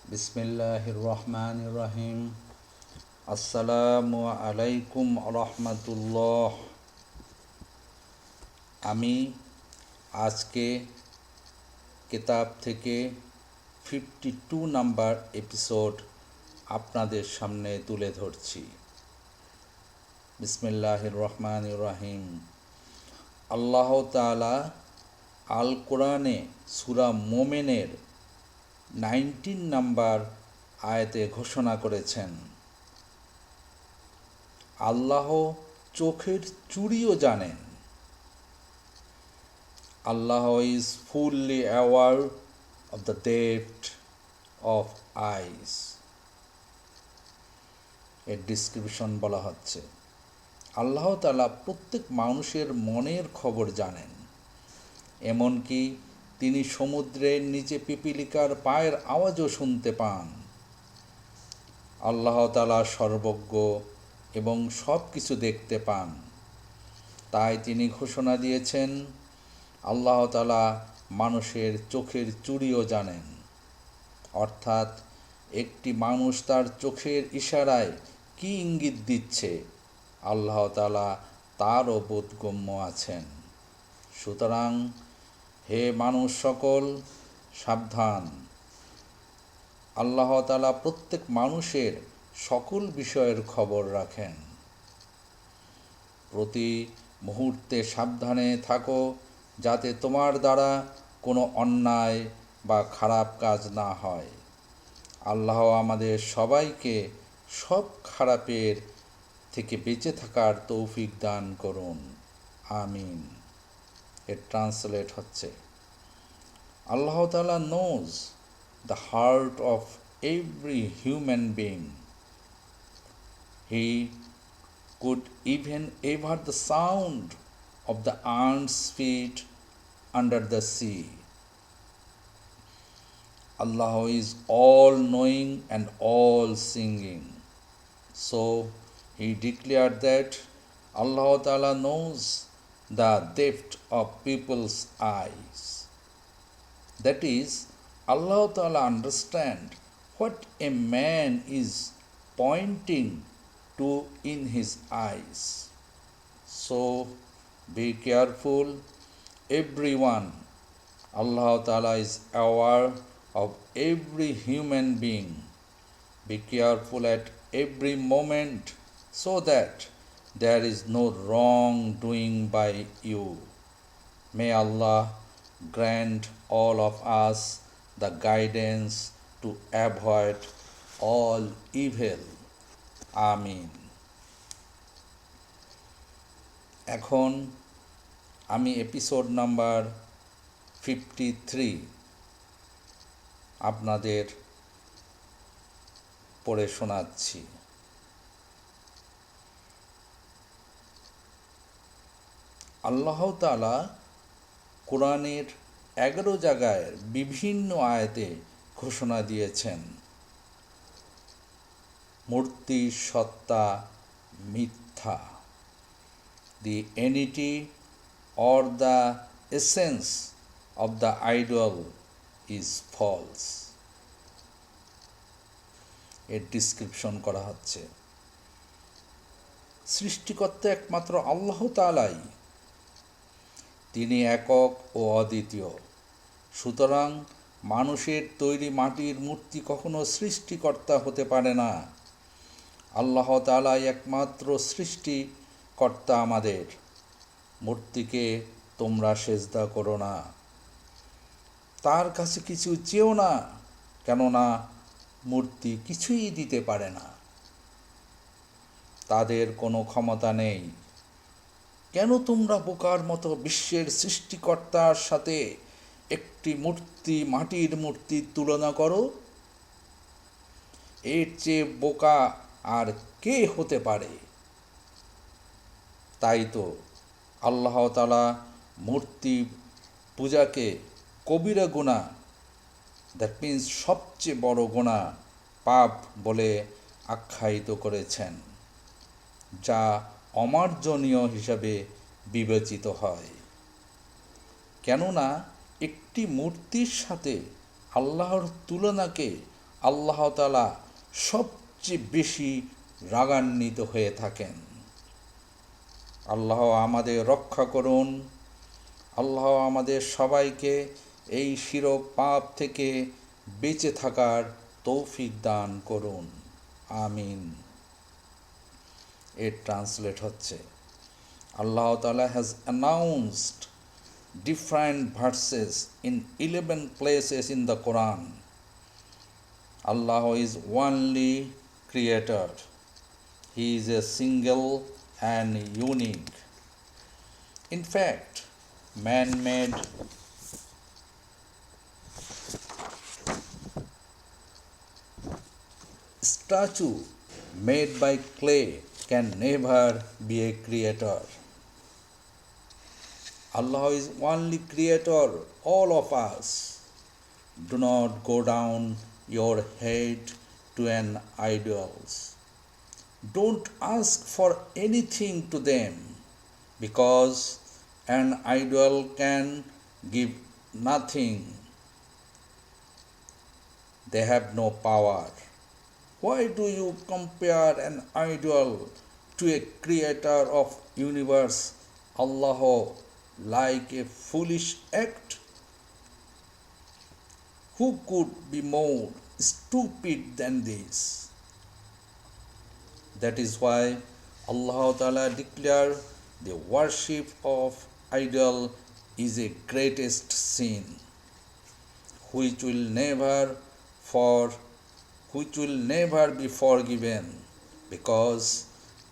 বিসমিল্লাহির রহমানির রহিম। আসসালামু আলাইকুম রহমতুল্লাহ। আমি আজকে কিতাব থেকে 52 নাম্বার এপিসোড আপনাদের সামনে তুলে ধরছি। বিসমিল্লাহির রহমানির রহিম। আল্লাহ তাআলা আল কোরআনে সূরা মোমেনের 19 নাম্বার আয়াতে ঘোষণা করেছেন, আল্লাহ চোখের চুড়িও জানেন। Allah is fully aware of the depth of eyes. এর ডিসক্রিপশন বলা হচ্ছে, আল্লাহ তাআলা প্রত্যেক মানুষের মনের খবর জানেন, এমনকি তিনি সমুদ্রের নিচে পিপীলিকার পায়ের আওয়াজও শুনতে পান। আল্লাহ তাআলা সর্বজ্ঞ এবং সব কিছু দেখতে পান। তাই তিনি ঘোষণা দিয়েছেন, আল্লাহ তাআলা মানুষের চোখের চুড়িও জানেন। অর্থাৎ একটি মানুষ তার চোখের ইশারায় কী ইঙ্গিত দিচ্ছে, আল্লাহ তাআলা তারও বোধগম্য আছেন। সুতরাং হে মানুষ সকল, সাবধান! আল্লাহ তাআলা প্রত্যেক মানুষের সকল বিষয়ের খবর রাখেন। প্রতি মুহূর্তে সাবধানে থাকো যাতে তোমার দ্বারা কোনো অন্যায় বা খারাপ কাজ না হয়। আল্লাহ আমাদের সবাইকে সব খারাপের থেকে বেঁচে থাকার তৌফিক দান করুন, আমিন। এর ট্রান্সলেট হচ্ছে, আল্লাহ তাআলা nose the heart of every human being. He could even hear the sound of the ants' feet under the sea. Allah is all knowing and all singing. So he declared that Allah Ta'ala knows the depth of people's eyes. That is, Allah Ta'ala understands what a man is pointing to in his eyes. So be careful, everyone. Allah Ta'ala is aware of every human being. Be careful at every moment so that there is no wrong doing by you. May Allah grant all of us the guidance to avoid all evil. আমিন। এখন আমি episode number 53 আপনাদের পড়ে শোনাচ্ছি। আল্লাহ তাআলা কোরআনের 11 জায়গায় বিভিন্ন আয়াতে ঘোষণা দিয়েছেন, মূর্তির সত্তা মিথ্যা। The entity or the essence of the idol is false. এর ডিসক্রিপশন করা হচ্ছে, সৃষ্টিকর্তা একমাত্র আল্লাহ তাআলাই। তিনি একক ও অদ্বিতীয়। সুতরাং মানুষের তৈরি মাটির মূর্তি কখনো সৃষ্টিকর্তা হতে পারে না। আল্লাহ তাআলাই একমাত্র সৃষ্টিকর্তা আমাদের। মূর্তিকে তোমরা সেজদা করো না, তার কাছে কিছু চেও না, কেননা মূর্তি কিছুই দিতে পারে না, তাদের কোনো ক্ষমতা নেই। কেন তোমরা বোকার মতো বিশ্বের সৃষ্টিকর্তার সাথে একটি মূর্তি, মাটির মূর্তির তুলনা করো? এর চেয়ে বোকা আর কে হতে পারে? তাই তো আল্লাহ তাআলা মূর্তি পূজাকে কবিরা গুনাহ, দ্যাট মিন্স সবচেয়ে বড় গুনাহ, পাপ বলে আখ্যায়িত করেছেন, যা অমার্জনীয় হিসাবে বিবেচিত হয়। কেননা একটি মূর্তির সাথে আল্লাহর তুলনাকে আল্লাহ তাআলা সবচেয়ে বেশি রাগান্বিত হয়ে থাকেন। আল্লাহ আমাদের রক্ষা করুন। আল্লাহ আমাদের সবাইকে এই শিরোপাপ থেকে বেঁচে থাকার তৌফিক দান করুন। আমিন। এর ট্রান্সলেট হচ্ছে, Allah Ta'ala has announced different verses in 11 places in the Quran. Allah is only creator. He is a single and unique. In fact, man-made statue made by clay can never be a creator. Allah is only creator, all of us. Do not go down your head to an idols. Don't ask for anything to them, because an idol can give nothing. They have no power. Why do you compare an idol to a creator of universe, Allah, like a foolish act? Who could be more stupid than this? That is why Allah Ta'ala declared the worship of idol is a greatest sin, which will never be forgiven, because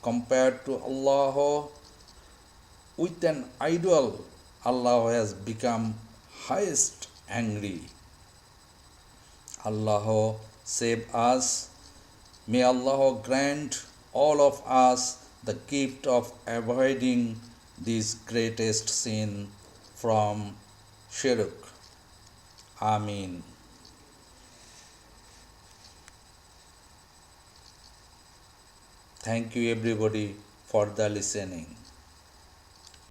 compared to Allah with an idol, Allah has become highest angry. Allah save us. May Allah grant all of us the gift of avoiding this greatest sin from shirk. Amin. Thank you everybody for the listening.